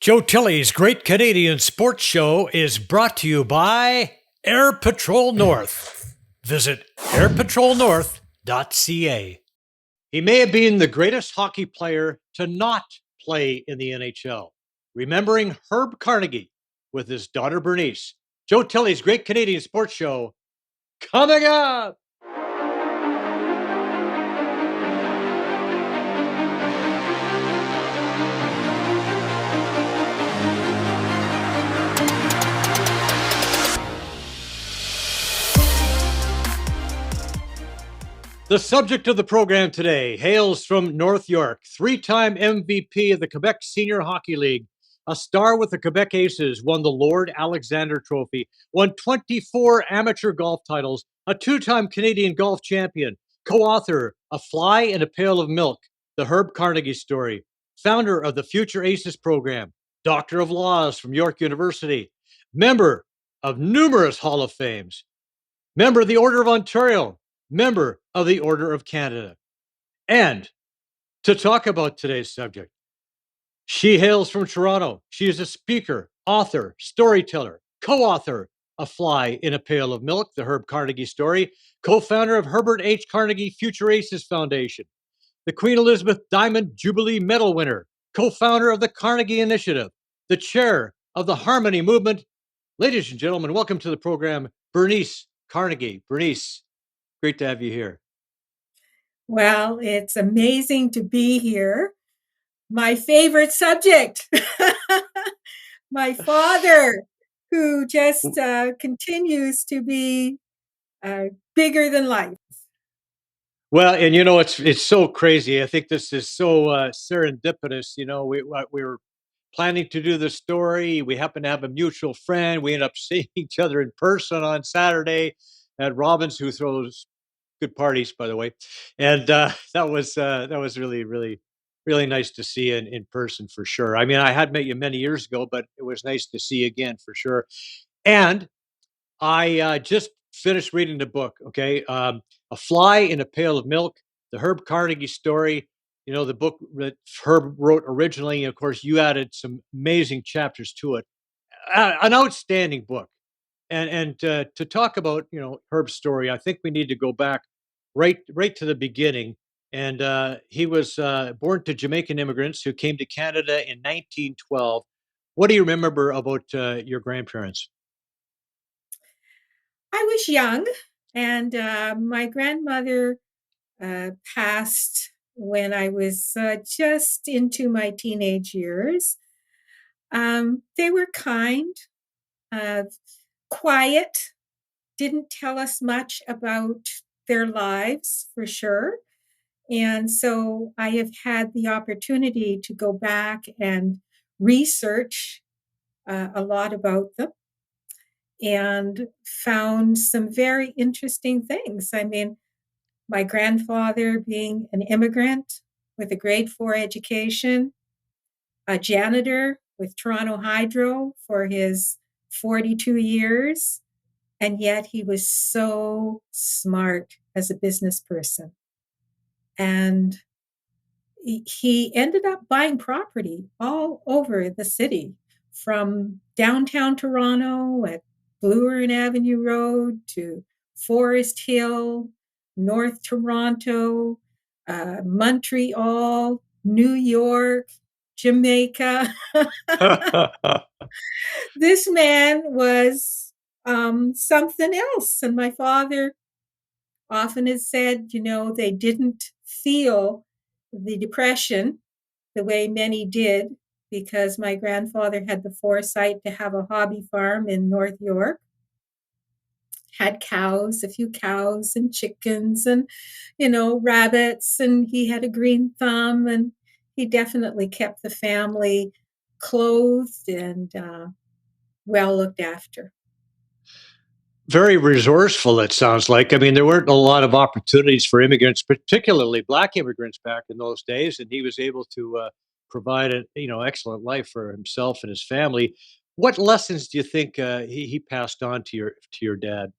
Joe Tilley's Great Canadian Sports Show is brought to you by Air Patrol North. Visit airpatrolnorth.ca. He may have been the greatest hockey player to not play in the NHL. Remembering Herb Carnegie with his daughter Bernice. Joe Tilley's Great Canadian Sports Show coming up. The subject of the program today hails from North York, three-time MVP of the Quebec Senior Hockey League, a star with the Quebec Aces, won the Lord Alexander Trophy, won 24 amateur golf titles, a two-time Canadian golf champion, co-author A Fly in a Pail of Milk, the Herb Carnegie Story, founder of the Future Aces program, Doctor of Laws from York University, member of numerous Hall of Fames, member of the Order of Ontario, member of the Order of Canada. And to talk about today's subject, she hails from Toronto. She is a speaker, author, storyteller, co-author A Fly in a Pail of Milk, the Herb Carnegie Story, co-founder of Herbert H. Carnegie Future Aces Foundation, the Queen Elizabeth Diamond Jubilee Medal winner, co-founder of the Carnegie Initiative, the chair of the Harmony Movement. Ladies and gentlemen, welcome to the program, Bernice Carnegie. Bernice, great to have you here. Well, it's amazing to be here. My favorite subject, my father, who just continues to be bigger than life. Well, and you know, it's so crazy. I think this is so serendipitous. You know, we were planning to do the story. We happen to have a mutual friend. We end up seeing each other in person on Saturday at Robbins, who throws good parties, by the way. And that was really, really, really nice to see you in person for sure. I mean, I had met you many years ago, but it was nice to see you again for sure. And I just finished reading the book. Okay, A Fly in a Pail of Milk, the Herb Carnegie Story. You know, the book that Herb wrote originally. And of course, you added some amazing chapters to it. An outstanding book. And to talk about Herb's story, I think we need to go back right to the beginning. And he was born to Jamaican immigrants who came to Canada in 1912. What do you remember about your grandparents? I was young, and my grandmother passed when I was just into my teenage years. They were kind, uh, quiet, didn't tell us much about their lives for sure. And so I have had the opportunity to go back and research a lot about them and found some very interesting things. I mean, my grandfather being an immigrant with a grade 4 education, a janitor with Toronto Hydro for his 42 years, and yet he was so smart as a business person. And he ended up buying property all over the city, from downtown Toronto at Blue Earn Avenue Road to Forest Hill, North Toronto, Montreal, New York, Jamaica. This man was something else. And my father often has said, they didn't feel the depression the way many did, because my grandfather had the foresight to have a hobby farm in North York, had cows, a few cows and chickens and, rabbits, and he had a green thumb, and he definitely kept the family clothed and well looked after. Very resourceful, it sounds like. I mean, there weren't a lot of opportunities for immigrants, particularly Black immigrants back in those days, and he was able to provide an excellent life for himself and his family. What lessons do you think he passed on to your dad?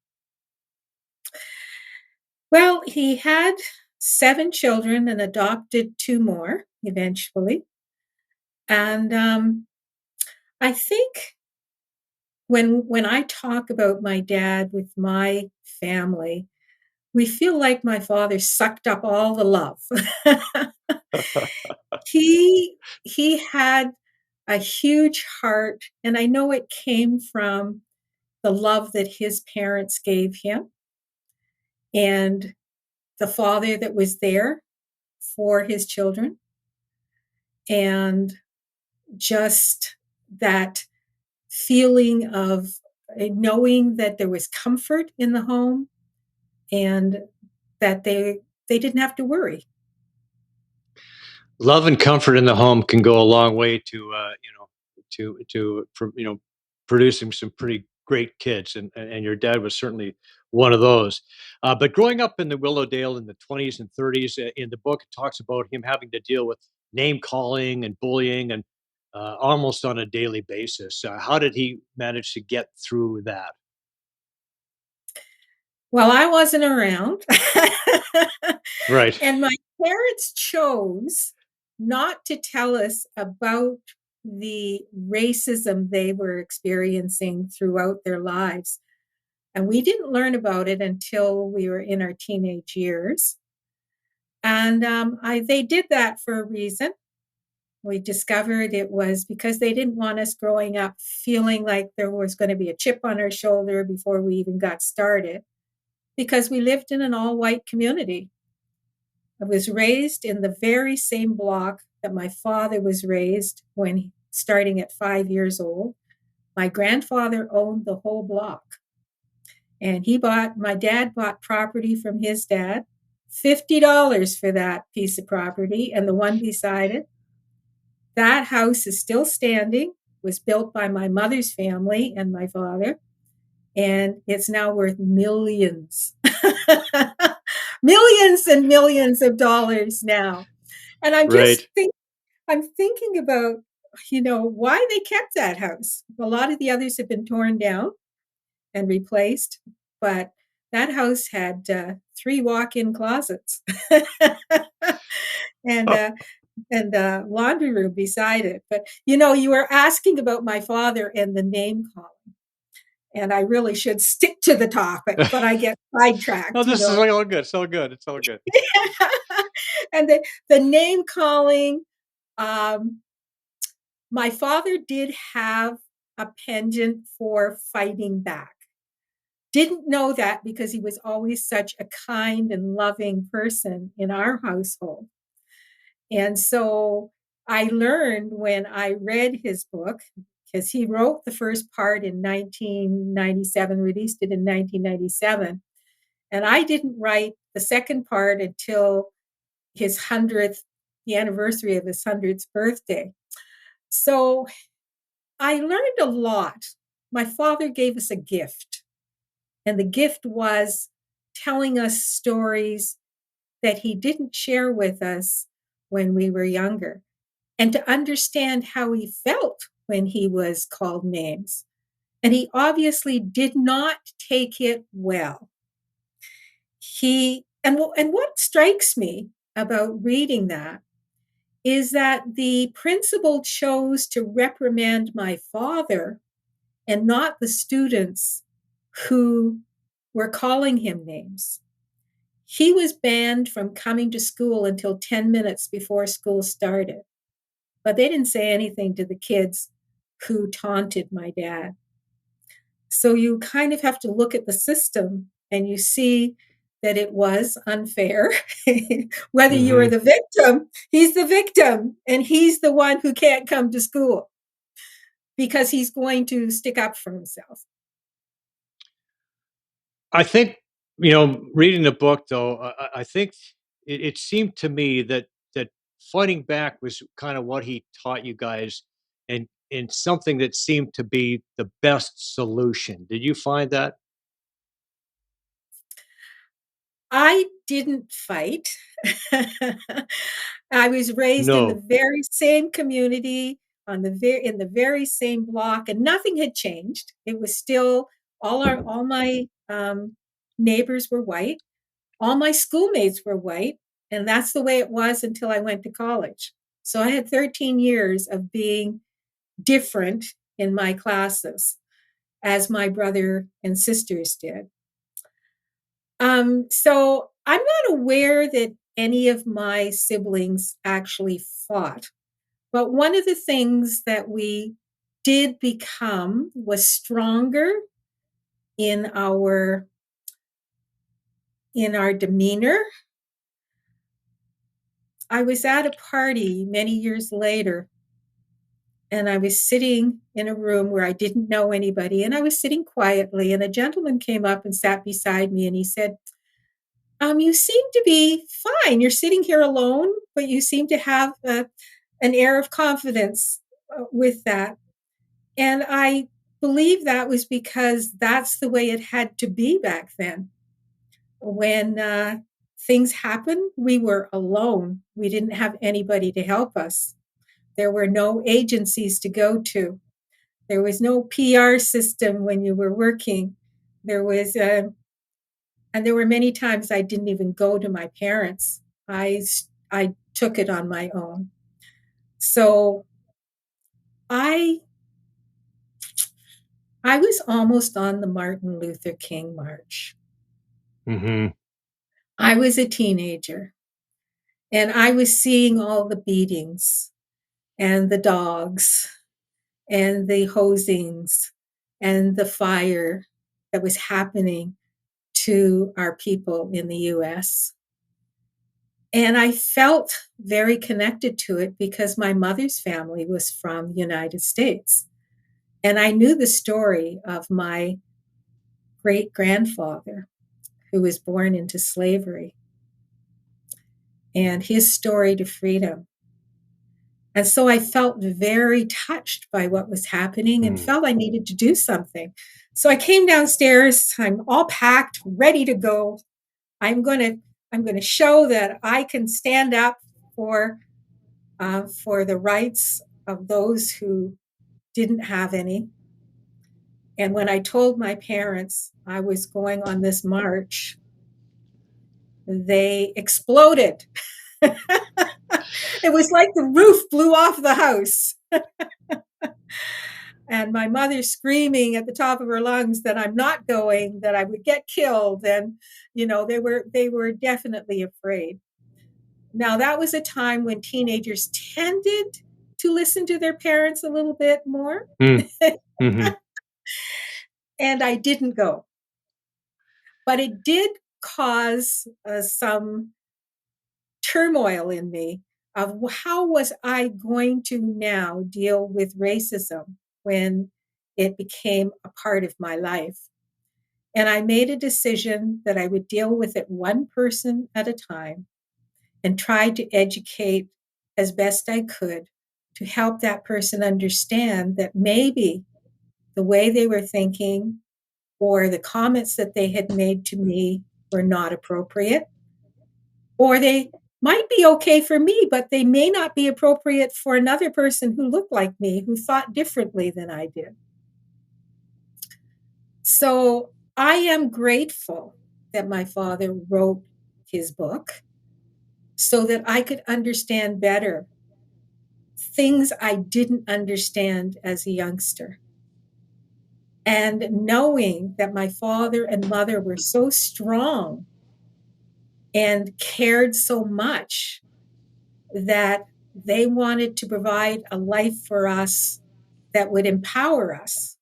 Well, he had 7 children and adopted 2 more eventually. And I think when I talk about my dad with my family, we feel like my father sucked up all the love. he he had a huge heart, and I know it came from the love that his parents gave him and the father that was there for his children, and just that feeling of knowing that there was comfort in the home and that they didn't have to worry. Love and comfort in the home can go a long way to producing some pretty great kids, and your dad was certainly one of those. But growing up in the Willowdale in the 20s and 30s, in the book, it talks about him having to deal with name calling and bullying and almost on a daily basis. How did he manage to get through that? Well, I wasn't around. Right. And my parents chose not to tell us about the racism they were experiencing throughout their lives. And we didn't learn about it until we were in our teenage years. And they did that for a reason. We discovered it was because they didn't want us growing up feeling like there was going to be a chip on our shoulder before we even got started, because we lived in an all white community. I was raised in the very same block that my father was raised when starting at 5 years old. My grandfather owned the whole block, and my dad bought property from his dad, $50 for that piece of property and the one beside it. That house is still standing, was built by my mother's family and my father, and it's now worth millions. Millions and millions of dollars now. And Right. I'm thinking about, why they kept that house. A lot of the others have been torn down and replaced, but that house had three walk-in closets and laundry room beside it. But you were asking about my father and the name calling, and I really should stick to the topic, but I get No, sidetracked. this is all good. It's all good. It's all good. And the name calling. Um, my father did have a penchant for fighting back. Didn't know that because he was always such a kind and loving person in our household. And so I learned when I read his book, because he wrote the first part in 1997, released it in 1997. And I didn't write the second part until his 100th, the anniversary of his 100th birthday. So I learned a lot. My father gave us a gift, and the gift was telling us stories that he didn't share with us when we were younger, and to understand how he felt when he was called names. And he obviously did not take it well. And what strikes me about reading that is that the principal chose to reprimand my father and not the students who were calling him names. He was banned from coming to school until 10 minutes before school started, but they didn't say anything to the kids who taunted my dad. So you kind of have to look at the system and you see that it was unfair. Whether you are Hmm. the victim, he's the victim, and he's the one who can't come to school because he's going to stick up for himself. I think, reading the book though, I think it seemed to me that fighting back was kind of what he taught you guys, and something that seemed to be the best solution. Did you find that? I didn't fight. I was raised in the No. very same community, in the very same block, and nothing had changed. It was still all my neighbors were white, all my schoolmates were white, and that's the way it was until I went to college. So I had 13 years of being different in my classes as my brother and sisters did. So I'm not aware that any of my siblings actually fought. But one of the things that we did become was stronger in our demeanor. I was at a party many years later, and I was sitting in a room where I didn't know anybody, and I was sitting quietly, and a gentleman came up and sat beside me, and he said, you seem to be fine. You're sitting here alone, but you seem to have an air of confidence with that. And I believe that was because that's the way it had to be back then. When things happened, we were alone. We didn't have anybody to help us. There were no agencies to go to. There was no PR system when you were working. There was, and there were many times I didn't even go to my parents. I took it on my own. So I was almost on the Martin Luther King March. Mm-hmm. I was a teenager, and I was seeing all the beatings and the dogs and the hosings and the fire that was happening to our people in the US. And I felt very connected to it because my mother's family was from the United States. And I knew the story of my great grandfather who was born into slavery and his story to freedom. And so I felt very touched by what was happening and felt I needed to do something. So I came downstairs. I'm all packed, ready to go. I'm going to show that I can stand up for the rights of those who didn't have any. And when I told my parents I was going on this march, they exploded. It was like the roof blew off the house. And my mother screaming at the top of her lungs that I'm not going, that I would get killed. And, they were definitely afraid. Now, that was a time when teenagers tended to listen to their parents a little bit more. Mm-hmm. And I didn't go. But it did cause some turmoil in me of how was I going to now deal with racism when it became a part of my life. And I made a decision that I would deal with it one person at a time and try to educate as best I could to help that person understand that maybe the way they were thinking or the comments that they had made to me were not appropriate, or they might be okay for me, but they may not be appropriate for another person who looked like me, who thought differently than I did. So I am grateful that my father wrote his book so that I could understand better things I didn't understand as a youngster. And knowing that my father and mother were so strong and cared so much that they wanted to provide a life for us that would empower us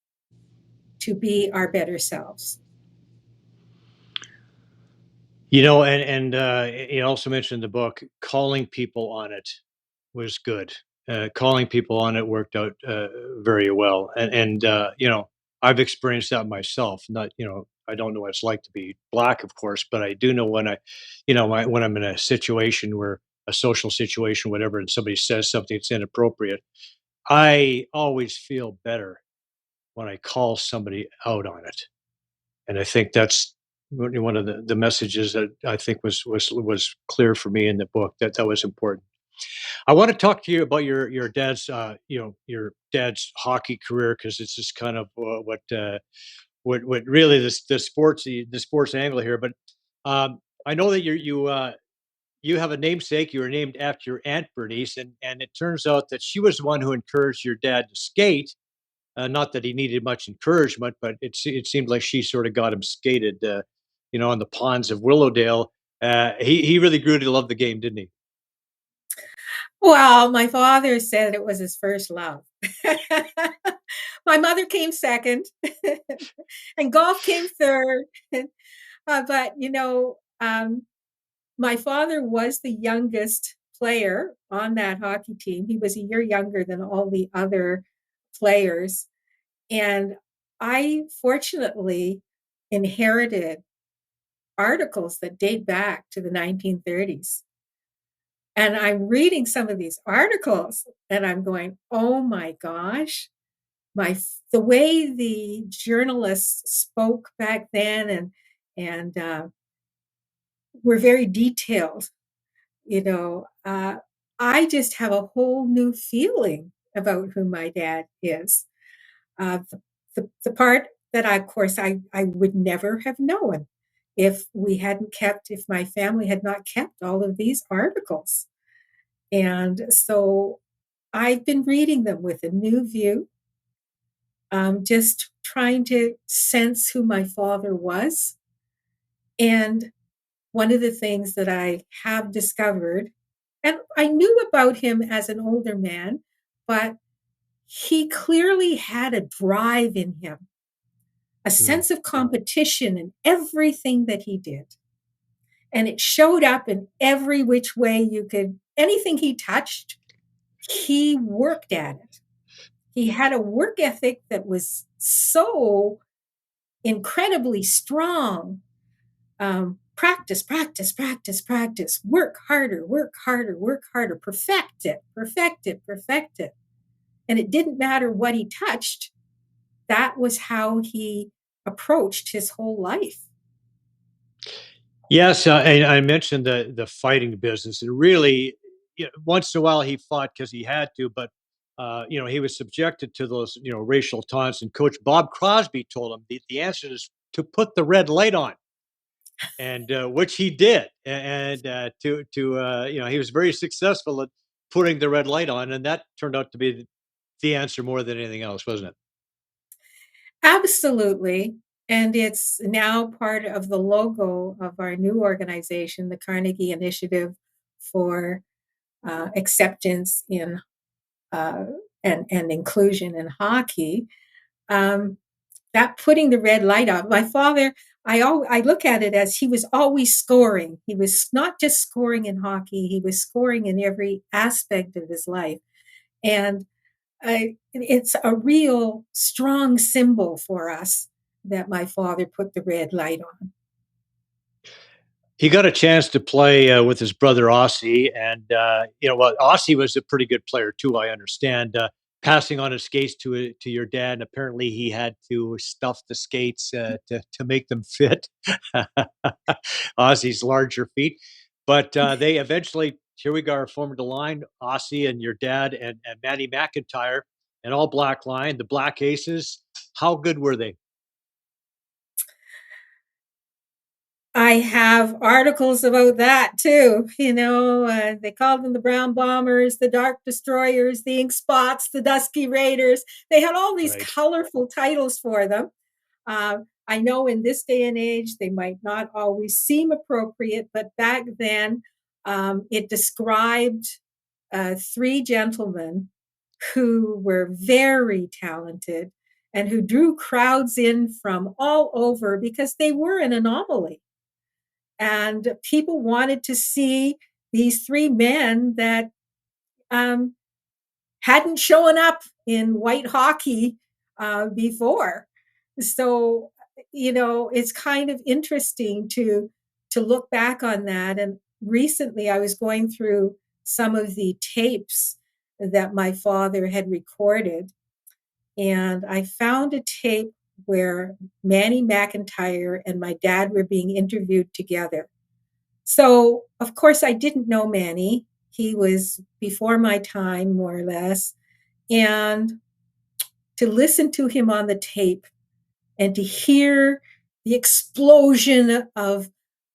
to be our better selves. And you also mentioned the book, calling people on it was good. Calling people on it worked out very well. And I've experienced that myself. Not, I don't know what it's like to be Black, of course, but I do know when when I'm in a situation where a social situation, whatever, and somebody says something that's inappropriate, I always feel better when I call somebody out on it. And I think that's one of the messages that I think was clear for me in the book, that was important. I want to talk to you about your dad's your dad's hockey career, because it's just kind of what really the sports angle here. But I know that you have a namesake. You were named after your aunt Bernice, and it turns out that she was the one who encouraged your dad to skate. Not that he needed much encouragement, but it seemed like she sort of got him skated, on the ponds of Willowdale. He really grew to love the game, didn't he? Well, my father said it was his first love. My mother came second, and golf came third. But my father was the youngest player on that hockey team. He was a year younger than all the other players. And I fortunately inherited articles that date back to the 1930s. And I'm reading some of these articles and I'm going, oh my gosh, the way the journalists spoke back then and were very detailed. you know, uh, I just have a whole new feeling about who my dad is. The part that of course, I would never have known if my family had not kept all of these articles. And so I've been reading them with a new view, just trying to sense who my father was. And one of the things that I have discovered, and I knew about him as an older man, but he clearly had a drive in him, a Hmm. sense of competition in everything that he did. And it showed up in every which way anything he touched, he worked at it. He had a work ethic that was so incredibly strong. Practice, practice, practice, practice, work harder, work harder, work harder, perfect it, perfect it, perfect it. And it didn't matter what he touched. That was how he approached his whole life. Yes, and I mentioned the fighting business, and really, once in a while he fought because he had to, but he was subjected to those racial taunts. And Coach Bob Crosby told him the answer is to put the red light on, and which he did, and he was very successful at putting the red light on, and that turned out to be the answer more than anything else, wasn't it? Absolutely. And it's now part of the logo of our new organization, the Carnegie Initiative for Acceptance in uh, and Inclusion in Hockey. Um, that putting the red light on. My father, I look at it as he was always scoring. He was not just scoring in hockey, he was scoring in every aspect of his life. And it's a real strong symbol for us that my father put the red light on. He got a chance to play with his brother Aussie, and Aussie was a pretty good player too. I understand, passing on his skates to your dad, and apparently he had to stuff the skates to make them fit Aussie's larger feet. But they eventually, here we go, formed a line: Aussie and your dad and Manny McIntyre, an all black line, the Black Aces. How good were they? I have articles about that too. They called them the Brown Bombers, the Dark Destroyers, the Ink Spots, the Dusky Raiders. They had all these Right. colorful titles for them. I know in this day and age, they might not always seem appropriate, but back then, it described three gentlemen who were very talented and who drew crowds in from all over because they were an anomaly. And people wanted to see these three men that um, hadn't shown up in white hockey before. So, it's kind of interesting to look back on that. And recently, I was going through some of the tapes that my father had recorded, and I found a tape where Manny McIntyre and my dad were being interviewed together. So, of course, I didn't know Manny. He was before my time, more or less. And to listen to him on the tape and to hear the explosion of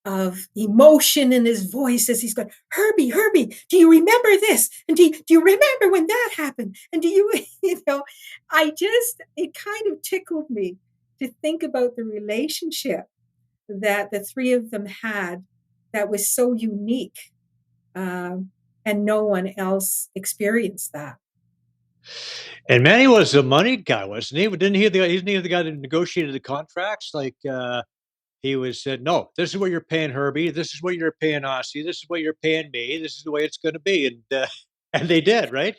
of emotion in his voice as he's going, Herbie, Herbie, do you remember this? And do you remember when that happened? And do you, it kind of tickled me to think about the relationship that the three of them had that was so unique. And no one else experienced that. And Manny was a money guy, wasn't he? Didn't he? Isn't he the guy that negotiated the contracts? Like he was said, no, this is what you're paying Herbie. This is what you're paying Aussie. This is what you're paying me. This is the way it's going to be. And and they did, right?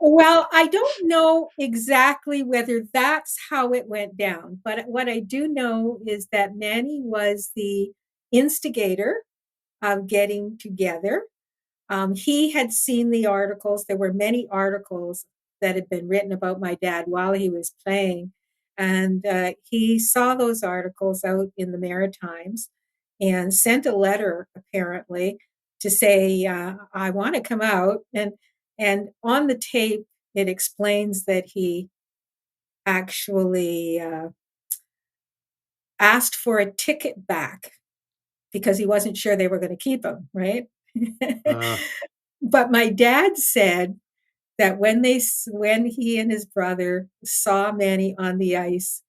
Well, I don't know exactly whether that's how it went down, but what I do know is that Manny was the instigator of getting together. He had seen the articles. There were many articles that had been written about my dad while he was playing. And he saw those articles out in the Maritimes and sent a letter, apparently, to say, I want to come out. And on the tape, it explains that he actually asked for a ticket back because he wasn't sure they were going to keep him, right? Uh, But my dad said that when he and his brother saw Manny on the ice,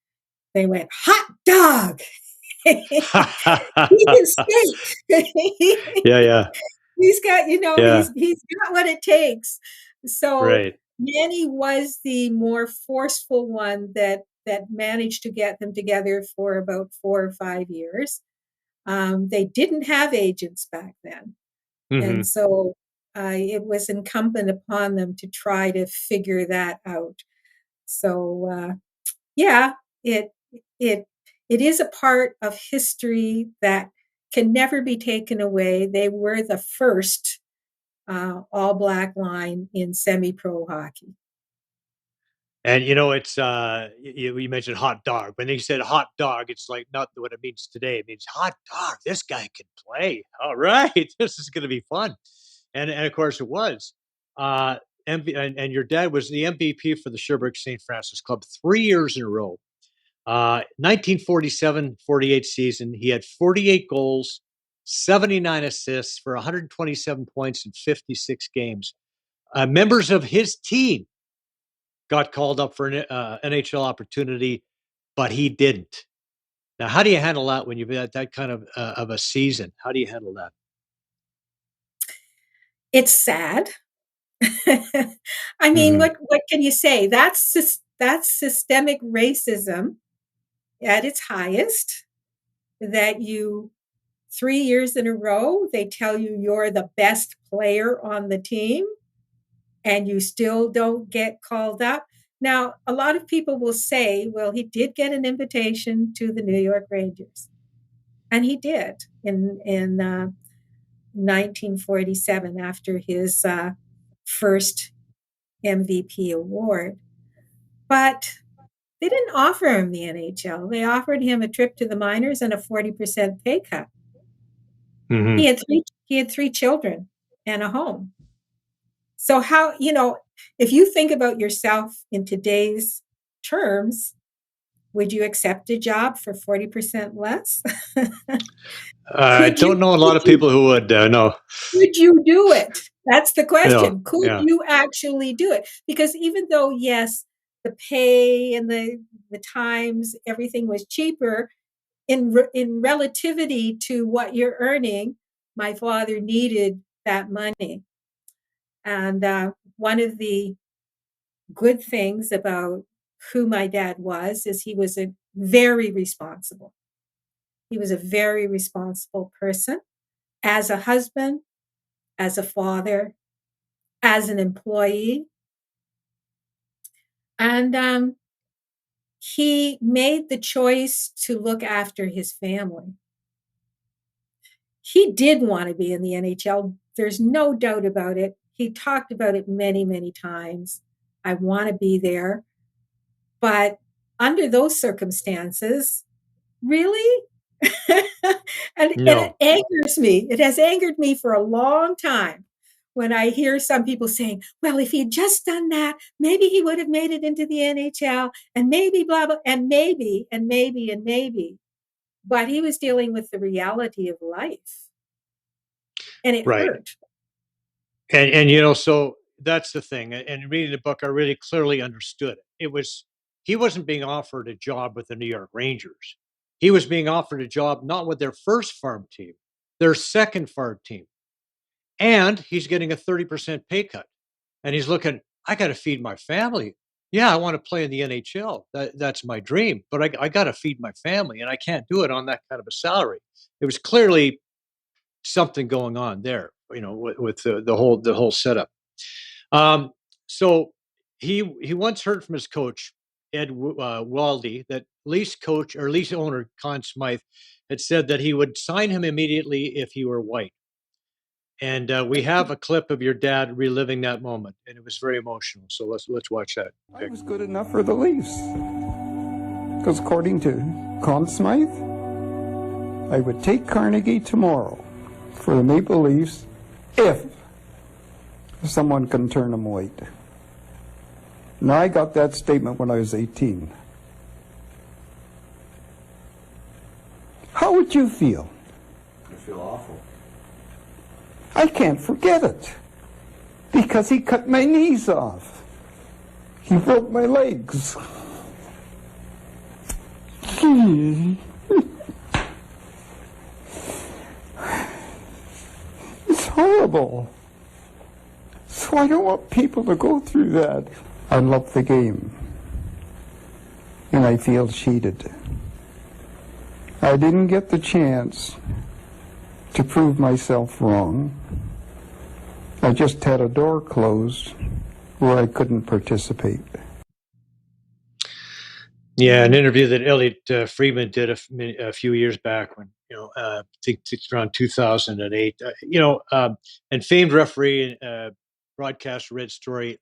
they went, hot dog. He can skate. yeah, yeah, He's got, yeah. he's got what it takes. So Right. Manny was the more forceful one that managed to get them together for about 4 or 5 years. They didn't have agents back then. And Hmm. so it was incumbent upon them to try to figure that out. So yeah, it it it is a part of history that can never be taken away. They were the first all black line in semi-pro hockey. And it's you mentioned hot dog. When they said hot dog, it's like not what it means today. It means hot dog. This guy can play. All right, this is going to be fun. And of course it was. Uh, and your dad was the MVP for the Sherbrooke St. Francis Club 3 years in a row. 1947-48 season, he had 48 goals, 79 assists for 127 points in 56 games. Members of his team got called up for an NHL opportunity, but he didn't. Now, how do you handle that when you've had that kind of a season? How do you handle that? It's sad. I mean, Mhm. what can you say? That's systemic racism at its highest. That you 3 years in a row they tell you you're the best player on the team, and you still don't get called up. Now, a lot of people will say, well, he did get an invitation to the New York Rangers, and he did in 1947 after his first MVP award. But they didn't offer him the NHL. They offered him a trip to the minors and a 40% pay cut. Mhm. He had three children and a home. So how, if you think about yourself in today's terms, would you accept a job for 40% less? I could don't you know a lot could of you people who would, no. could you do it? That's the question. Could Yeah. you actually do it? Because even though, yes, the pay and the times, everything was cheaper in relativity to what you're earning, my father needed that money. And one of the good things about who my dad was is he was a very responsible. He was a very responsible person as a husband, as a father, as an employee. And he made the choice to look after his family. He did want to be in the NHL. There's no doubt about it. He talked about it many, many times. I want to be there. But under those circumstances, really? And it No. angers me. It has angered me for a long time when I hear some people saying, well, if he had just done that, maybe he would have made it into the NHL and maybe blah, blah, and maybe, and maybe, and maybe. but he was dealing with the reality of life, and it Right. hurt. And so that's the thing. And reading the book, I really clearly understood it. He wasn't being offered a job with the New York Rangers. He was being offered a job not with their first farm team, their second farm team. And he's getting a 30% pay cut. And he's looking, I got to feed my family. Yeah, I want to play in the NHL. That's my dream, but I got to feed my family, and I can't do it on that kind of a salary. It was clearly something going on there, with the whole setup. Um, so he once heard from his coach Ed Waldy that lease coach or lease owner Conn Smythe had said that he would sign him immediately if he were white. And we have a clip of your dad reliving that moment, and it was very emotional. So let's watch that. I was good enough for the Leafs because according to Conn Smythe, I would take Carnegie tomorrow for the Maple Leafs if someone can turn them white. Now, I got that statement when I was 18. How would you feel? I feel awful. I can't forget it because he cut my knees off. He broke my legs. It's horrible. So I don't want people to go through that. I love the game. And I feel cheated. I didn't get the chance to prove myself wrong. I just had a door closed where I couldn't participate. Yeah, an interview that Elliot Friedman did a few years back when, I think it's around 2008. And famed referee, broadcaster Red Story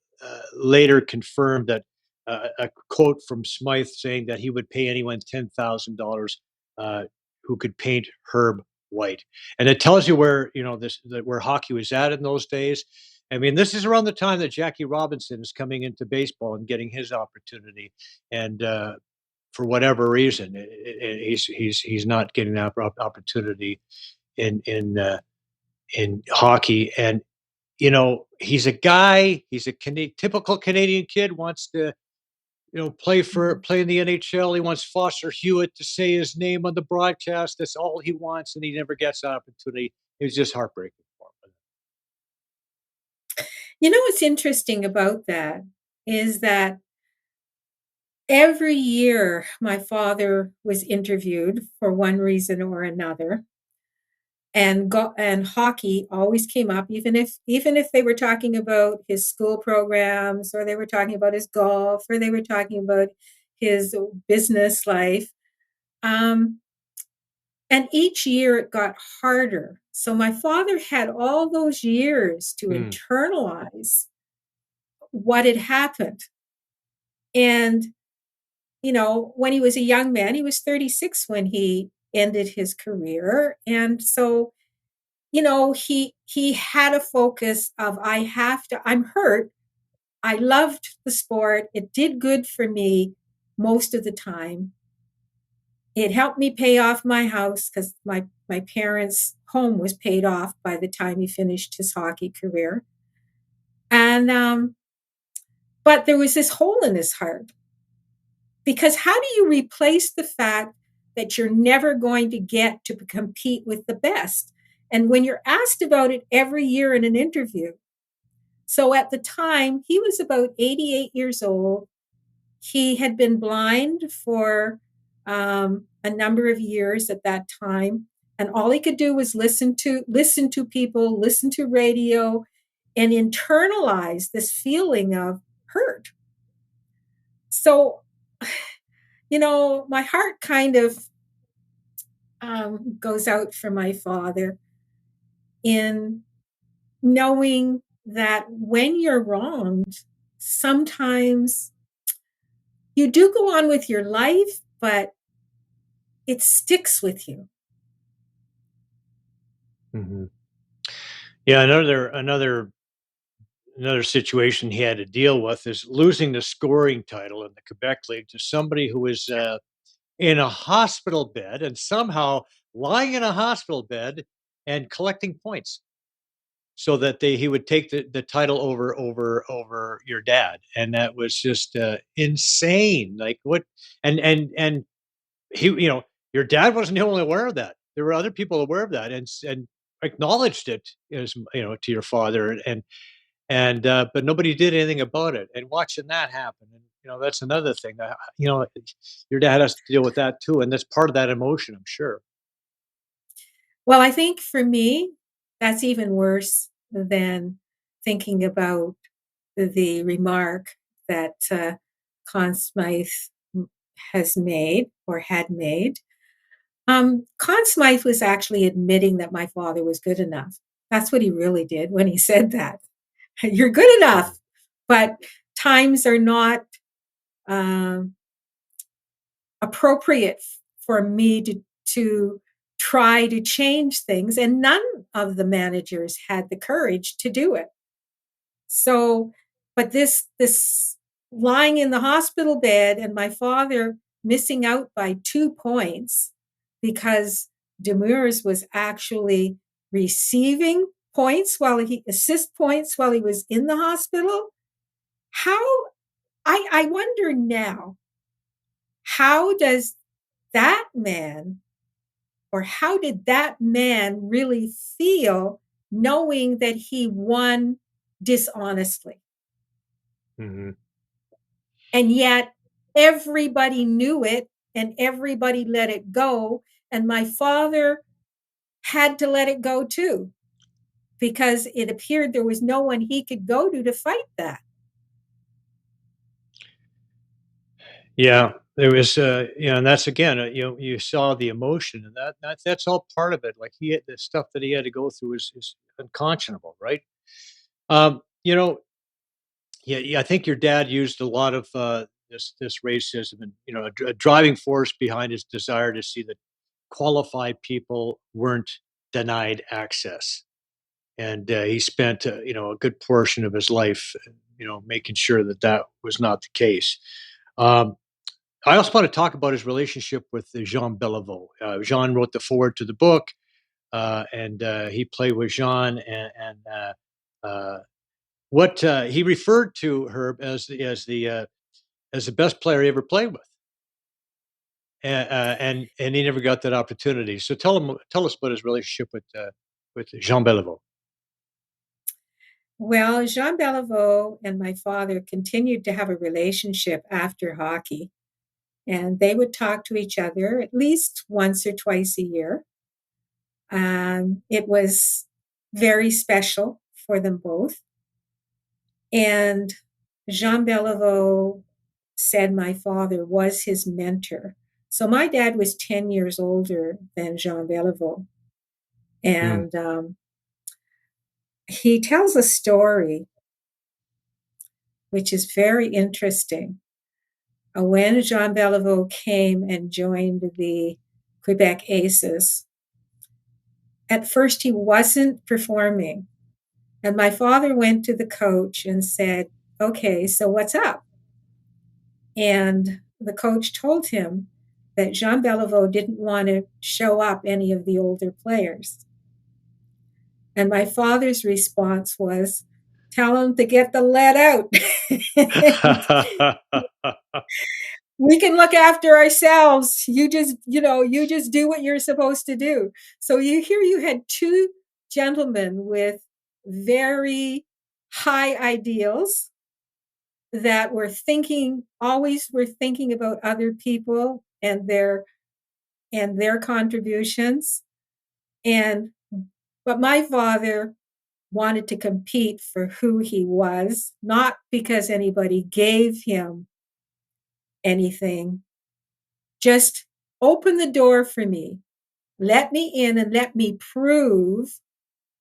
later confirmed that a quote from Smythe saying that he would pay anyone $10,000 who could paint Herb white. And it tells you where, where hockey was at in those days. I mean, this is around the time that Jackie Robinson is coming into baseball and getting his opportunity. And for whatever reason, he's not getting that opportunity in hockey. And he's a guy. He's a typical Canadian kid. Wants to play in the NHL. He wants Foster Hewitt to say his name on the broadcast. That's all he wants, and he never gets that opportunity. It was just heartbreaking for him. What's interesting about that is that every year my father was interviewed for one reason or another, and hockey always came up, even if they were talking about his school programs, or they were talking about his golf, or they were talking about his business life. And each year it got harder. So my father had all those years to internalize what had happened. And, when he was a young man, he was 36 when he ended his career. And so, he had a focus of, I'm hurt. I loved the sport. It did good for me most of the time. It helped me pay off my house because my parents' home was paid off by the time he finished his hockey career. And, but there was this hole in his heart. Because how do you replace the fact that you're never going to get to compete with the best? And when you're asked about it every year in an interview. So at the time, he was about 88 years old. He had been blind for a number of years at that time. And all he could do was listen to people, listen to radio, and internalize this feeling of hurt. So, my heart kind of goes out for my father in knowing that when you're wronged, sometimes you do go on with your life, but it sticks with you. Mm-hmm. Yeah, another situation he had to deal with is losing the scoring title in the Quebec League to somebody who was in a hospital bed and somehow lying in a hospital bed and collecting points so that he would take the title over your dad. And that was just insane. Like what and he, your dad wasn't the only aware of that. There were other people aware of that and acknowledged it as to your father and but nobody did anything about it. And watching that happen, and that's another thing that your dad has to deal with that too, and that's part of that emotion, I'm sure. Well, I think for me, that's even worse than thinking about the remark that Conn Smythe has made or had made. Conn Smythe was actually admitting that my father was good enough. That's what he really did when he said that. You're good enough, but times are not um, appropriate for me to try to change things, and none of the managers had the courage to do it. So, but this lying in the hospital bed and my father missing out by 2 points because Demers was actually receiving points while he assist points while he was in the hospital. How I wonder now, how does that man or how did that man really feel knowing that he won dishonestly? Mm-hmm. And yet everybody knew it and everybody let it go. And my father had to let it go too, because it appeared there was no one he could go to fight that. Yeah, there was, and that's again, you saw the emotion, and that's all part of it. Like the stuff that he had to go through is unconscionable, right? Um, you know, yeah, yeah, I think your dad used a lot of this racism, and a driving force behind his desire to see that qualified people weren't denied access, and he spent a good portion of his life, making sure that that was not the case. Um, I also want to talk about his relationship with Jean Beliveau. Jean wrote the foreword to the book, and he played with Jean, and what he referred to Herb as the best player he ever played with, and he never got that opportunity. So tell us about his relationship with Jean Beliveau. Well, Jean Beliveau and my father continued to have a relationship after hockey, and they would talk to each other at least once or twice a year. It was very special for them both. And Jean Beliveau said my father was his mentor. So my dad was 10 years older than Jean Beliveau. Mm. And he tells a story which is very interesting. When Jean Beliveau came and joined the Quebec Aces, at first he wasn't performing. And my father went to the coach and said, "Okay, so what's up?" And the coach told him that Jean Beliveau didn't want to show up any of the older players. And my father's response was, "Tell him to get the lead out. We can look after ourselves. You just do what you're supposed to do." So you had two gentlemen with very high ideals that always were thinking about other people and their contributions. And but my father wanted to compete for who he was, not because anybody gave him anything. Just open the door for me. Let me in and let me prove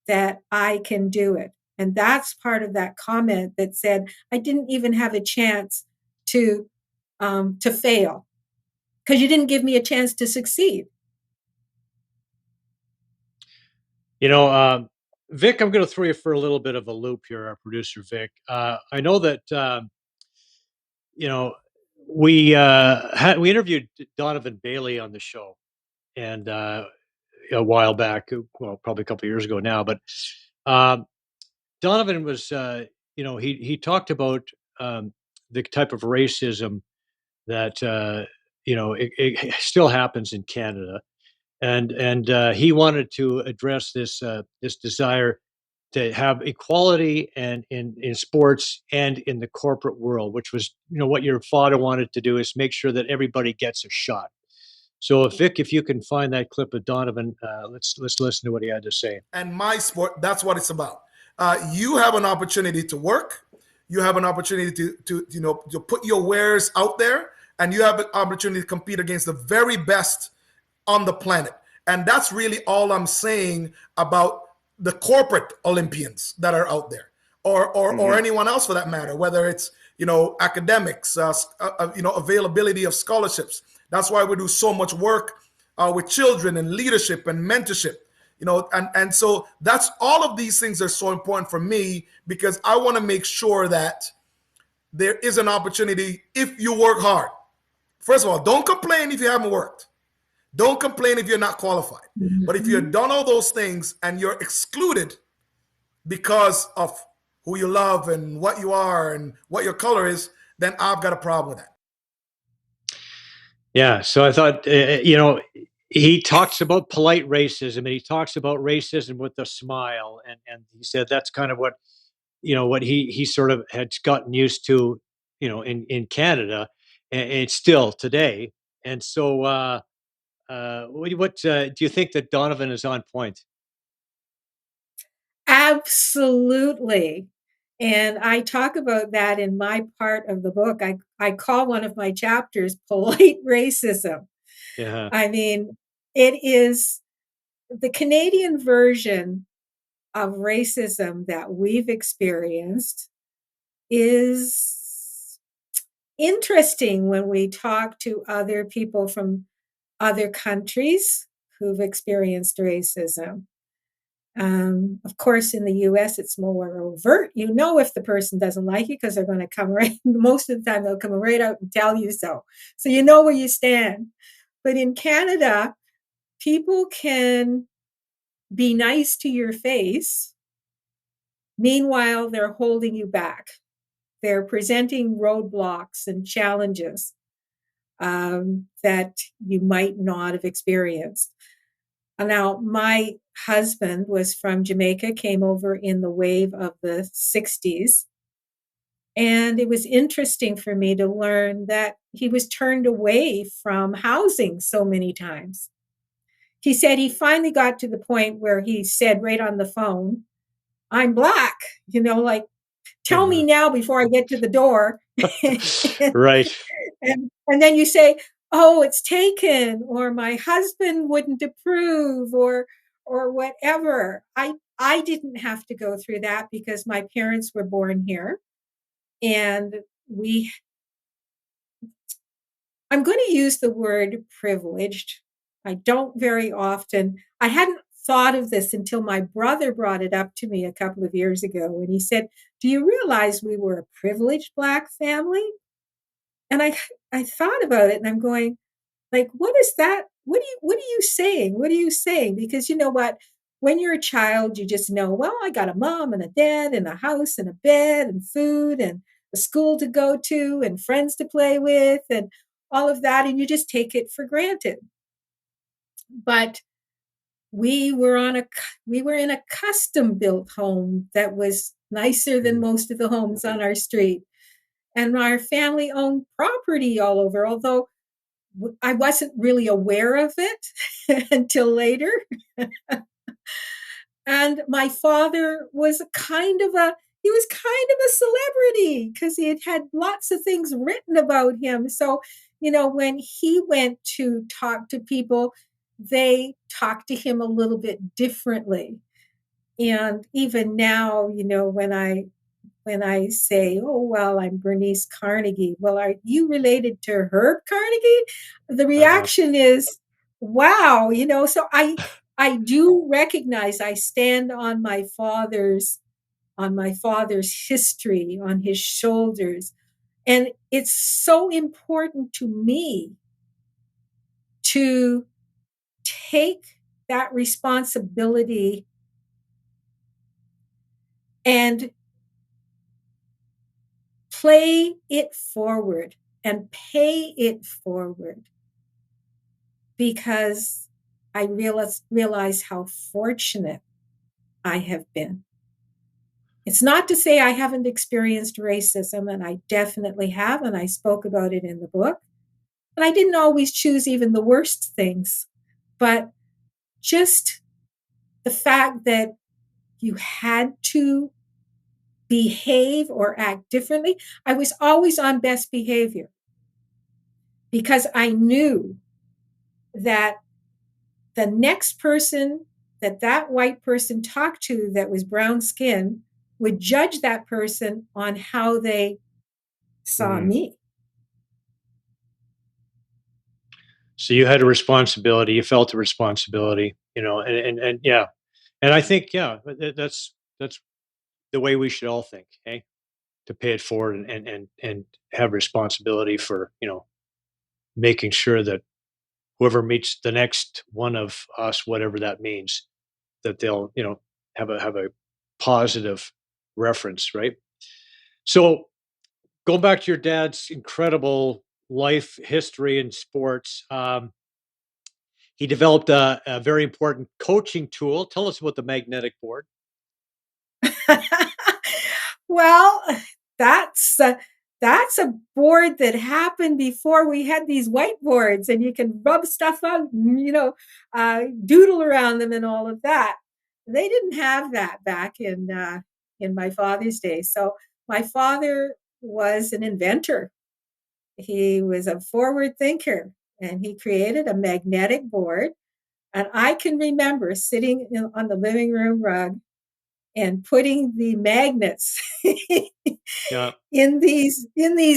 that I can do it. And that's part of that comment that said I didn't even have a chance to fail because you didn't give me a chance to succeed. You know, Vic, I'm going to throw you for a little bit of a loop here, our producer Vic. I know that you know we interviewed Donovan Bailey on the show, and a while back, well, probably a couple of years ago now. But um, Donovan was, he talked about the type of racism that it still happens in Canada, and he wanted to address this desire to have equality and in sports and in the corporate world, which was what your father wanted to do, is make sure that everybody gets a shot. So, if Vic, if you can find that clip of Donovan, let's listen to what he had to say. And my sport, that's what it's about. You have an opportunity to work. You have an opportunity to put your wares out there, and you have an opportunity to compete against the very best on the planet. And that's really all I'm saying about the corporate Olympians that are out there, or anyone else for that matter, whether it's academics, availability of scholarships. That's why we do so much work with children and leadership and mentorship. And so that's all of these things are so important for me, because I want to make sure that there is an opportunity if you work hard. First of all, don't complain if you haven't worked. Don't complain if you're not qualified. But if you've done all those things and you're excluded because of who you love and what you are and what your color is, then I've got a problem with that. Yeah. So I thought, he talks about polite racism, and he talks about racism with a smile. And he said that's kind of what he sort of had gotten used to, in Canada, and still today. And so, what do you think that Donovan is on point? Absolutely. And I talk about that in my part of the book. I call one of my chapters Polite Racism. Yeah. I mean, it is the Canadian version of racism that we've experienced is interesting when we talk to other people from other countries who've experienced racism. Of course, in the US, it's more overt. If the person doesn't like you, because they're going to come right, most of the time, they'll come right out and tell you so. So you know where you stand. But in Canada, people can be nice to your face. Meanwhile, they're holding you back. They're presenting roadblocks and challenges that you might not have experienced. Now, my husband was from Jamaica, came over in the wave of the 60s. And it was interesting for me to learn that he was turned away from housing so many times. He said he finally got to the point where he said right on the phone, "I'm Black, tell me now before I get to the door." Right. And then you say, "Oh, it's taken," or "My husband wouldn't approve," or whatever. I didn't have to go through that because my parents were born here. And I'm going to use the word privileged. I don't very often. I hadn't thought of this until my brother brought it up to me a couple of years ago. And he said, "Do you realize we were a privileged Black family?" And I thought about it, and I'm going, like, what is that? What are you saying? What are you saying? Because you know what? When you're a child, you just know, well, I got a mom and a dad and a house and a bed and food and a school to go to and friends to play with and all of that. And you just take it for granted. But we were in a custom built home that was nicer than most of the homes on our street. And our family owned property all over, although I wasn't really aware of it until later. And my father was kind of a celebrity because he had lots of things written about him. So, when he went to talk to people, they talked to him a little bit differently. And even now, when I say, "Oh, well, I'm Bernice Carnegie," "Well, are you related to Herb Carnegie?" The reaction is, "Wow," so I do recognize I stand on my father's history, on his shoulders. And it's so important to me to take that responsibility and play it forward and pay it forward, because I realize how fortunate I have been. It's not to say I haven't experienced racism, and I definitely have, and I spoke about it in the book. And I didn't always choose even the worst things, but just the fact that you had to behave or act differently. I was always on best behavior because I knew that the next person that white person talked to that was brown skin would judge that person on how they saw me. So you had a responsibility. You felt a responsibility, and yeah, and I think that's the way we should all think. Hey, to pay it forward and have responsibility for making sure that whoever meets the next one of us, whatever that means, that they'll have a positive reference, right? So going back to your dad's incredible life history in sports, he developed a very important coaching tool. Tell us about the magnetic board. Well, that's that's a board that happened before we had these whiteboards, and you can rub stuff out, doodle around them, and all of that. They didn't have that back in my father's day. So my father was an inventor. He was a forward thinker, and he created a magnetic board. And I can remember sitting on the living room rug and putting the magnets Yeah. in these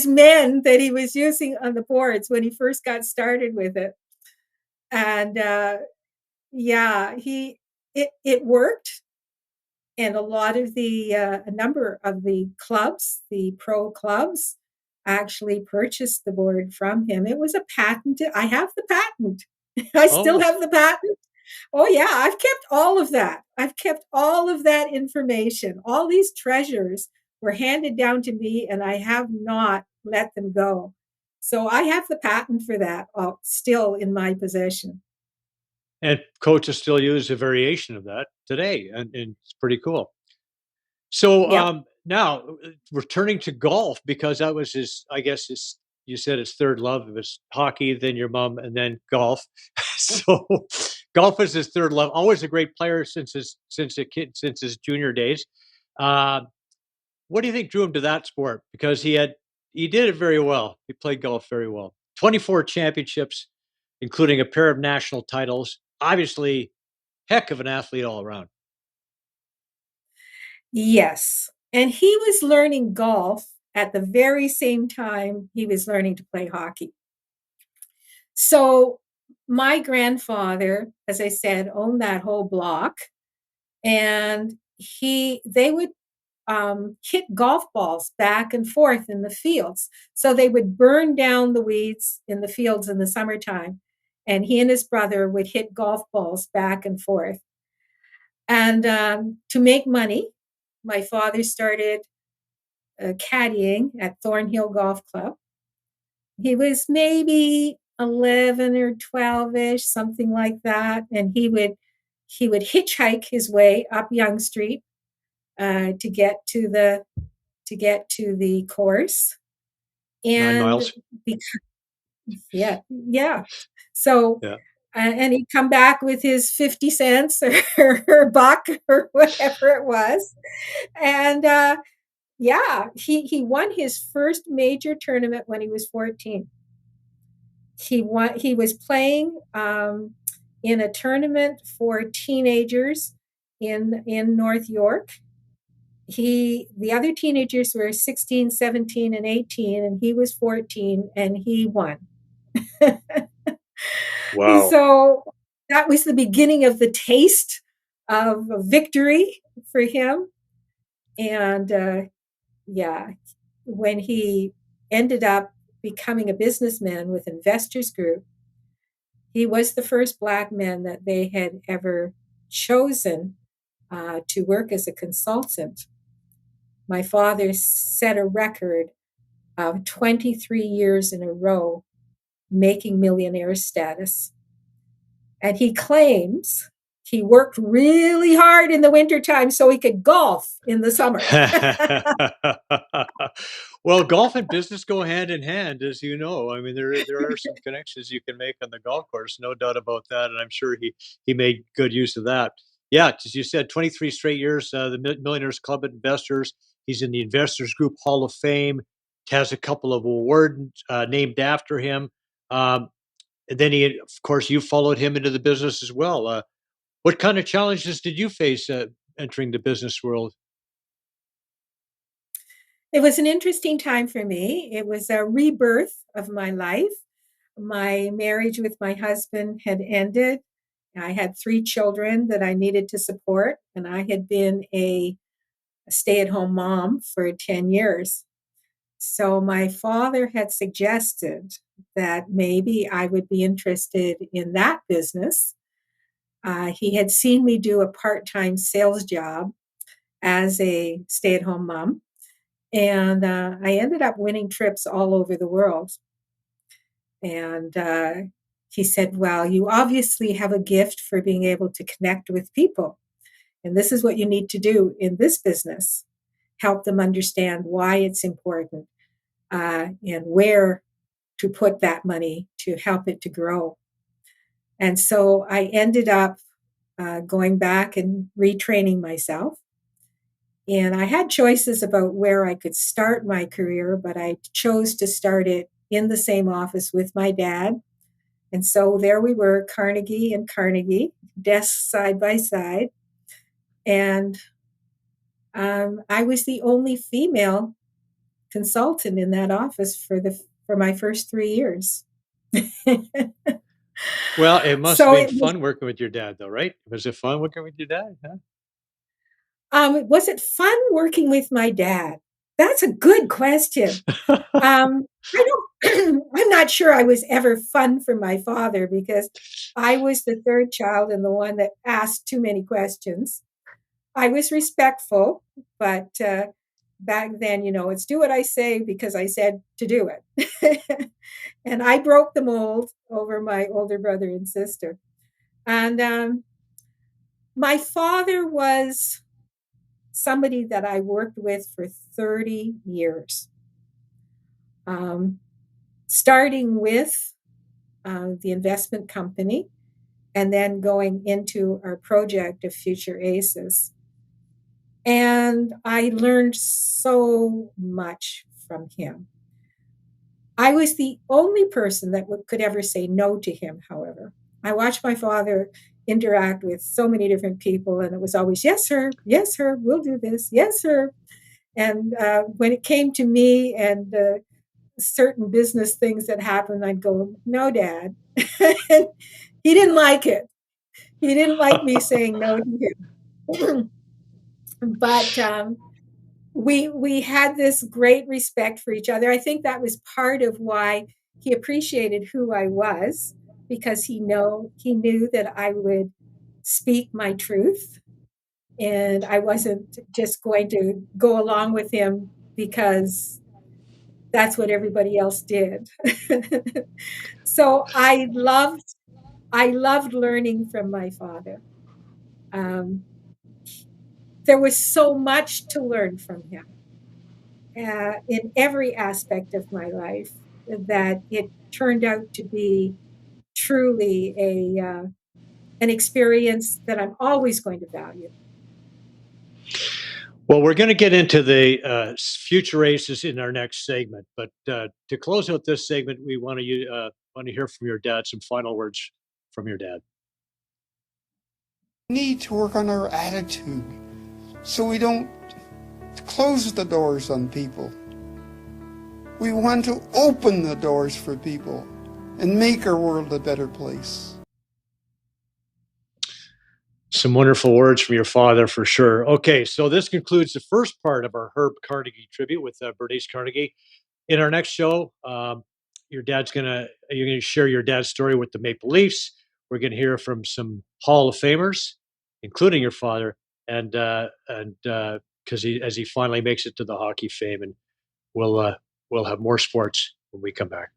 men that he was using on the boards when he first got started with it. And yeah, it worked. And a number of the clubs, the pro clubs, actually purchased the board from him. It was a patent. I have the patent. I still Oh, have the patent. Oh, yeah, I've kept all of that. I've kept all of that information. All these treasures were handed down to me, and I have not let them go. So I have the patent for that still in my possession. and coaches still use a variation of that today, and it's pretty cool. So Yep. now returning to golf, because that was his, I guess his, you said his third love. It was hockey, then your mom, and then golf. So golf is his third love. Always a great player since his junior days. Uh, what do you think drew him to that sport? Because he did it very well. He played golf very well. 24 championships, including a pair of national titles. Obviously, heck of an athlete all around. Yes. And he was learning golf at the very same time he was learning to play hockey. So my grandfather, as I said, owned that whole block, and they would hit golf balls back and forth in the fields. So they would burn down the weeds in the fields in the summertime, and he and his brother would hit golf balls back and forth. And to make money, my father started caddying at Thornhill Golf Club. He was maybe 11 or 12ish, something like that, and he would hitchhike his way up Yonge Street to get to the course. 9 miles. And because, yeah. So Yeah. and he'd come back with his 50 cents or buck or whatever it was. And yeah, he won his first major tournament when he was 14. He was playing in a tournament for teenagers in North York. The other teenagers were 16, 17, and 18, and he was 14, and he won. Wow. So that was the beginning of the taste of victory for him. And yeah, when he ended up becoming a businessman with Investors Group. He was the first Black man that they had ever chosen to work as a consultant. My father set a record of 23 years in a row making millionaire status. And he claims he worked really hard in the wintertime so he could golf in the summer. Well, golf and business go hand in hand, as you know. I mean, there are some connections you can make on the golf course, no doubt about that. And I'm sure he made good use of that. Yeah, as you said, 23 straight years, the Millionaires Club of Investors. He's in the Investors Group Hall of Fame. Has a couple of awards named after him. And then of course, you followed him into the business as well. What kind of challenges did you face entering the business world? It was an interesting time for me. It was a rebirth of my life. My marriage with my husband had ended. I had 3 children that I needed to support, and I had been a stay-at-home mom for 10 years. So my father had suggested that maybe I would be interested in that business. He had seen me do a part-time sales job as a stay-at-home mom, and I ended up winning trips all over the world. And he said, well, you obviously have a gift for being able to connect with people. And this is what you need to do in this business. Help them understand why it's important and where to put that money to help it to grow. And so I ended up going back and retraining myself. And I had choices about where I could start my career, but I chose to start it in the same office with my dad. And so there we were, Carnegie and Carnegie, desks side by side. And I was the only female consultant in that office for my first 3 years. Well, it must So have it been was, fun working with your dad, though, right? Was it fun working with your dad? was it fun working with my dad? That's a good question. Huh? I don't, I'm not sure I was ever fun for my father because I was the third child and the one that asked too many questions. I was respectful, but back then, it's do what I say because I said to do it. And I broke the mold over my older brother and sister. And my father was somebody that I worked with for 30 years, starting with the investment company and then going into our project of Future Aces. And I learned so much from him. I was the only person that could ever say no to him, however. I watched my father interact with so many different people, and it was always, yes, sir, we'll do this, yes, sir. And when it came to me and certain business things that happened, I'd go, no, Dad. And he didn't like it. He didn't like me saying no to him. But we had this great respect for each other. I think that was part of why he appreciated who I was, because he knew that I would speak my truth, and I wasn't just going to go along with him because that's what everybody else did. So I loved learning from my father. There was so much to learn from him in every aspect of my life that it turned out to be truly an experience that I'm always going to value. Well, we're going to get into the future aces in our next segment, but to close out this segment, we want to hear from your dad. Some final words from your dad. We need to work on our attitude so we don't close the doors on people. We want to open the doors for people and make our world a better place. Some wonderful words from your father, for sure. Okay, so this concludes the first part of our Herb Carnegie tribute with Bernice Carnegie. In our next show, you're gonna share your dad's story with the Maple Leafs. We're gonna hear from some Hall of Famers, including your father, and because as he finally makes it to the hockey fame, and we'll have more sports when we come back.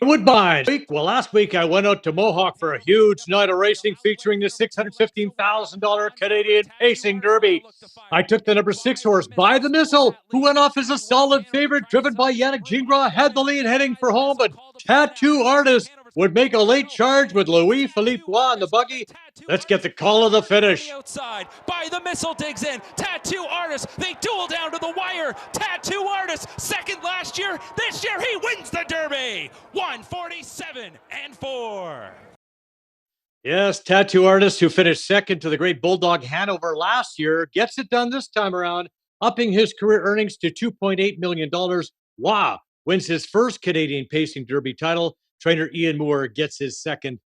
Woodbine. Well, last week I went out to Mohawk for a huge night of racing featuring the $615,000 Canadian Pacing Derby. I took the number 6 horse, By the Missile, who went off as a solid favorite, driven by Yannick Gingras, had the lead heading for home, but Tattoo Artist would make a late charge with Louis-Philippe Bois in the buggy. Let's get the call of the finish. Outside, By the Missile digs in. Tattoo Artist, they duel down to the wire. Tattoo Artist, second last year. This year he wins the Derby. 147-4. Yes, Tattoo Artist, who finished second to the great Bulldog Hanover last year, gets it done this time around, upping his career earnings to $2.8 million. Wow, wins his first Canadian Pacing Derby title. Trainer Ian Moore gets his second.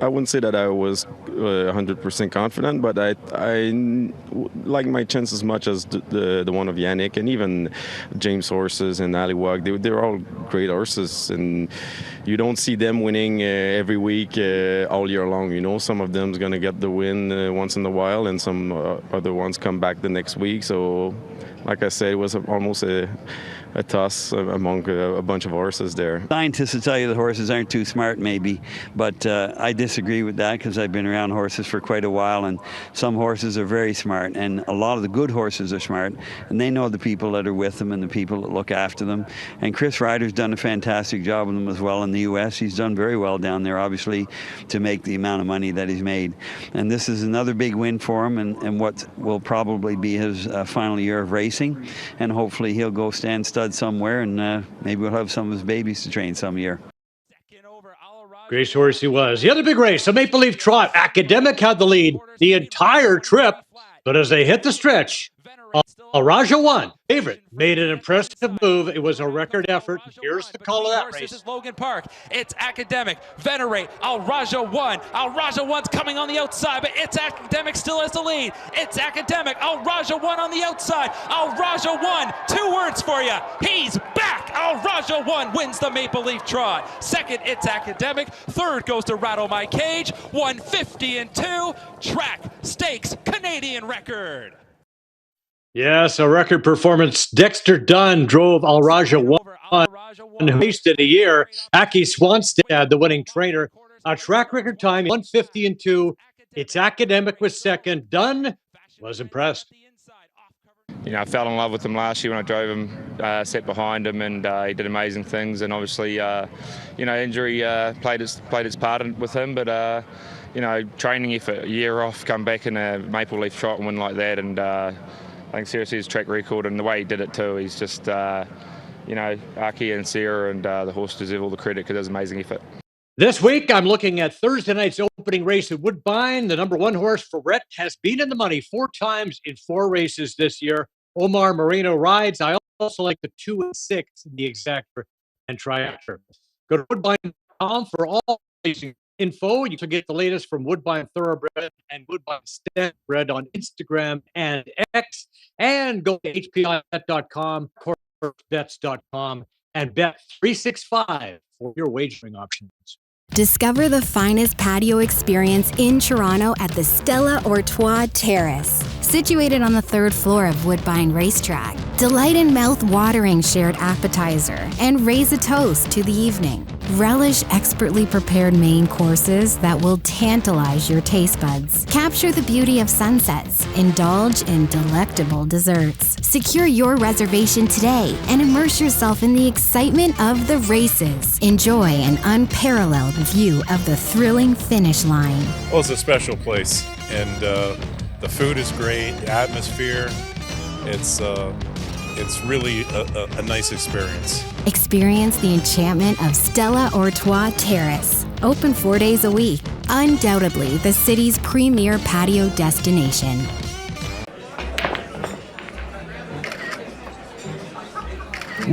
I wouldn't say that I was 100% confident, but I like my chance as much as the one of Yannick and even James horses and Aliwag. They're all great horses, and you don't see them winning every week all year long. You know, some of them's going to get the win once in a while, and some other ones come back the next week. So, like I said, it was almost a toss among a bunch of horses there. Scientists will tell you the horses aren't too smart, maybe, but I disagree with that because I've been around horses for quite a while, and some horses are very smart, and a lot of the good horses are smart, and they know the people that are with them and the people that look after them. And Chris Ryder's done a fantastic job with them as well in the U.S. He's done very well down there, obviously, to make the amount of money that he's made. And this is another big win for him, and what will probably be his final year of racing, and hopefully he'll go stand stud somewhere, and maybe we'll have some of his babies to train some year. Great horse he was. The other big race, a Maple Leaf Trot. Academic had the lead the entire trip, but as they hit the stretch, Araja won. Favorite made an impressive move. It was a record effort. Here's the call of that race. This is Logan Park. It's Academic. Venerate. Al-Raja won. Al-Raja one's coming on the outside, but it's Academic still has the lead. It's Academic. Al-Raja one on the outside. Al-Raja won. 2 words for you. He's back. Al-Raja one wins the Maple Leaf Trot. Second, it's Academic. Third goes to Rattle My Cage. 150-2. Track Stakes Canadian record. Yes, a record performance. Dexter Dunn drove Al-Raja one and wasted a year. Aki Swanstad, the winning trainer. A track record time, 150-2. It's Academic was second. Dunn was impressed. You know, I fell in love with him last year when I drove him, sat behind him, and he did amazing things. And obviously, you know, injury played its part with him. But you know, training effort, a year off, come back in a Maple Leaf Trot and win like that, and I think seriously his track record and the way he did it too, he's just, you know, Aki and Sarah and the horse deserve all the credit because it was amazing effort. This week, I'm looking at Thursday night's opening race at Woodbine. The number 1 horse, Ferret, has been in the money 4 times in 4 races this year. Omar Moreno rides. I also like the 2 and 6 in the exacta and triactor. Go to woodbine.com for all racing info. You can get the latest from Woodbine Thoroughbred and Woodbine Standbred on Instagram and X. And go to hpibet.com, course.bets.com, and bet365 for your wagering options. Discover the finest patio experience in Toronto at the Stella Artois Terrace. Situated on the 3rd floor of Woodbine Racetrack, delight in mouth-watering shared appetizer and raise a toast to the evening. Relish expertly prepared main courses that will tantalize your taste buds. Capture the beauty of sunsets. Indulge in delectable desserts. Secure your reservation today and immerse yourself in the excitement of the races. Enjoy an unparalleled view of the thrilling finish line. Well, it's a special place, and the food is great, the atmosphere, it's really a nice experience. Experience the enchantment of Stella Artois Terrace. Open 4 days a week. Undoubtedly the city's premier patio destination.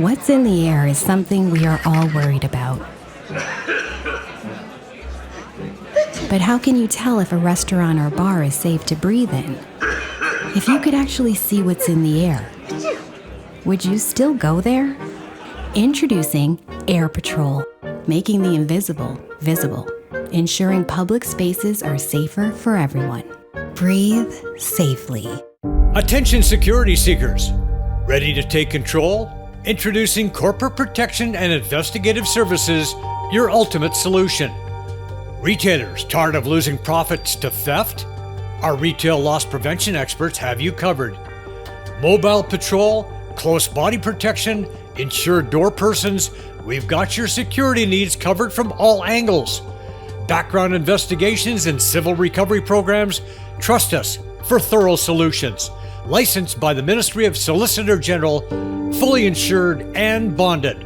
What's in the air is something we are all worried about. But how can you tell if a restaurant or bar is safe to breathe in? If you could actually see what's in the air, would you still go there? Introducing Air Patrol, making the invisible visible, ensuring public spaces are safer for everyone. Breathe safely. Attention security seekers. Ready to take control? Introducing Corporate Protection and Investigative Services, your ultimate solution. Retailers tired of losing profits to theft? Our retail loss prevention experts have you covered. Mobile patrol, close body protection, insured door persons, we've got your security needs covered from all angles. Background investigations and civil recovery programs, trust us for thorough solutions. Licensed by the Ministry of Solicitor General, fully insured and bonded.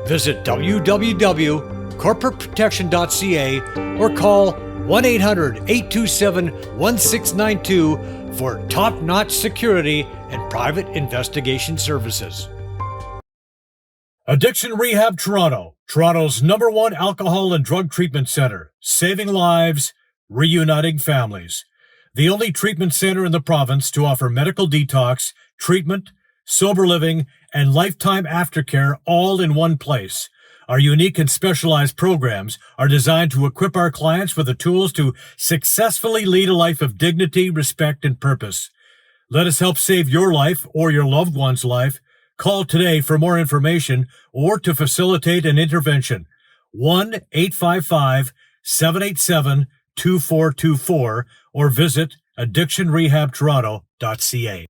Visit www.corporateprotection.ca or call 1-800-827-1692 for top-notch security and private investigation services. Addiction Rehab Toronto, Toronto's #1 alcohol and drug treatment center, saving lives, reuniting families. The only treatment center in the province to offer medical detox, treatment, sober living, and lifetime aftercare all in one place. Our unique and specialized programs are designed to equip our clients with the tools to successfully lead a life of dignity, respect, and purpose. Let us help save your life or your loved one's life. Call today for more information or to facilitate an intervention. 1-855-787-2424 or visit addictionrehabtoronto.ca.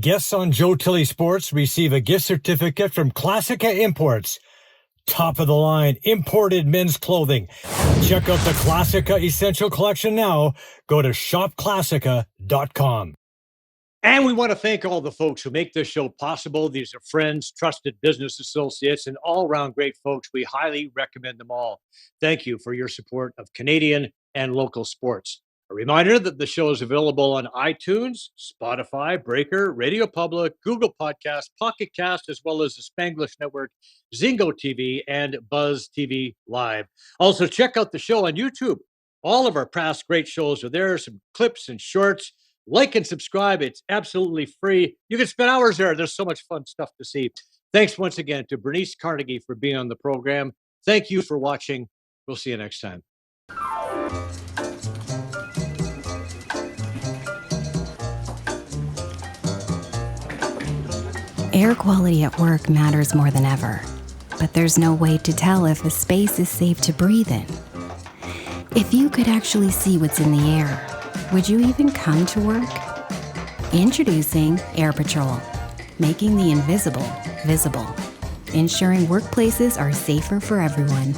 Guests on Joe Tilley Sports receive a gift certificate from Classica Imports. Top of the line imported men's clothing. Check out the Classica Essential Collection now. Go to shopclassica.com. And we want to thank all the folks who make this show possible. These are friends, trusted business associates, and all-around great folks. We highly recommend them all. Thank you for your support of Canadian and local sports. A reminder that the show is available on iTunes, Spotify, Breaker, Radio Public, Google Podcasts, Pocket Cast, as well as the Spanglish Network, Zingo TV, and Buzz TV Live. Also, check out the show on YouTube. All of our past great shows are there, some clips and shorts. Like and subscribe. It's absolutely free. You can spend hours there. There's so much fun stuff to see. Thanks once again to Bernice Carnegie for being on the program. Thank you for watching. We'll see you next time. Air quality at work matters more than ever, but there's no way to tell if a space is safe to breathe in. If you could actually see what's in the air, would you even come to work? Introducing Air Patrol, making the invisible visible, ensuring workplaces are safer for everyone.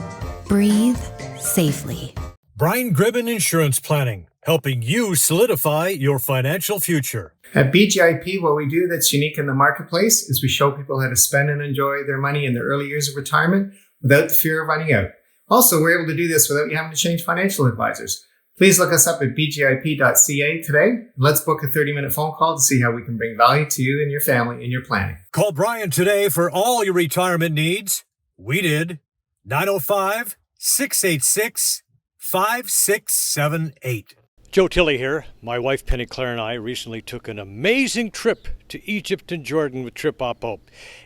Breathe safely. Brian Gribben Insurance Planning, helping you solidify your financial future. At BGIP, what we do that's unique in the marketplace is we show people how to spend and enjoy their money in the early years of retirement without the fear of running out. Also, we're able to do this without you having to change financial advisors. Please look us up at bgip.ca today. Let's book a 30-minute phone call to see how we can bring value to you and your family in your planning. Call Brian today for all your retirement needs. We did. 905-686-5678. Joe Tilley here. My wife Penny Claire and I recently took an amazing trip to Egypt and Jordan with Trip Oppo.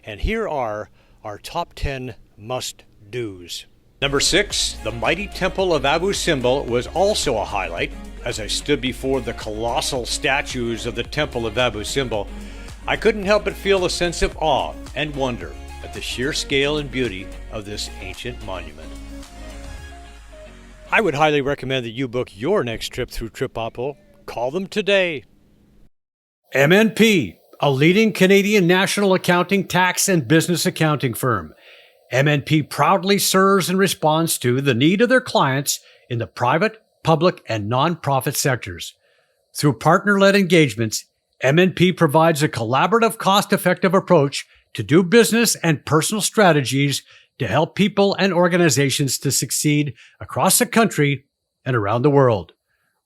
And here are our top 10 must-dos. Number 6, the mighty temple of Abu Simbel was also a highlight. As I stood before the colossal statues of the temple of Abu Simbel, I couldn't help but feel a sense of awe and wonder at the sheer scale and beauty of this ancient monument. I would highly recommend that you book your next trip through Trip Oppo. Call them today. MNP, a leading Canadian national accounting, tax, and business accounting firm. MNP proudly serves and responds to the need of their clients in the private, public, and nonprofit sectors. Through partner-led engagements, MNP provides a collaborative, cost-effective approach to do business and personal strategies to help people and organizations to succeed across the country and around the world.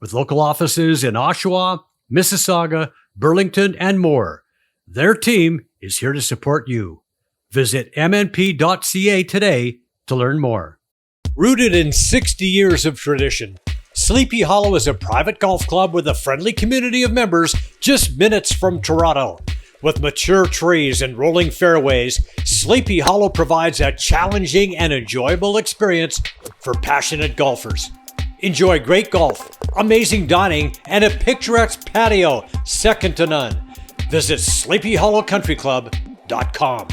With local offices in Oshawa, Mississauga, Burlington, and more, their team is here to support you. Visit mnp.ca today to learn more. Rooted in 60 years of tradition, Sleepy Hollow is a private golf club with a friendly community of members just minutes from Toronto. With mature trees and rolling fairways, Sleepy Hollow provides a challenging and enjoyable experience for passionate golfers. Enjoy great golf, amazing dining, and a picturesque patio second to none. Visit sleepyhollowcountryclub.com.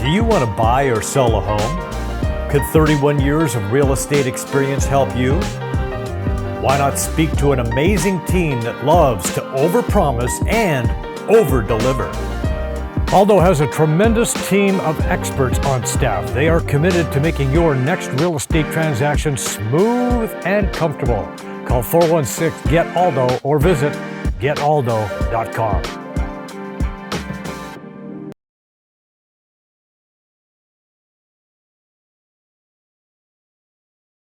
Do you want to buy or sell a home? Could 31 years of real estate experience help you? Why not speak to an amazing team that loves to overpromise and overdeliver? Aldo has a tremendous team of experts on staff. They are committed to making your next real estate transaction smooth and comfortable. Call 416-GET-ALDO or visit getaldo.com.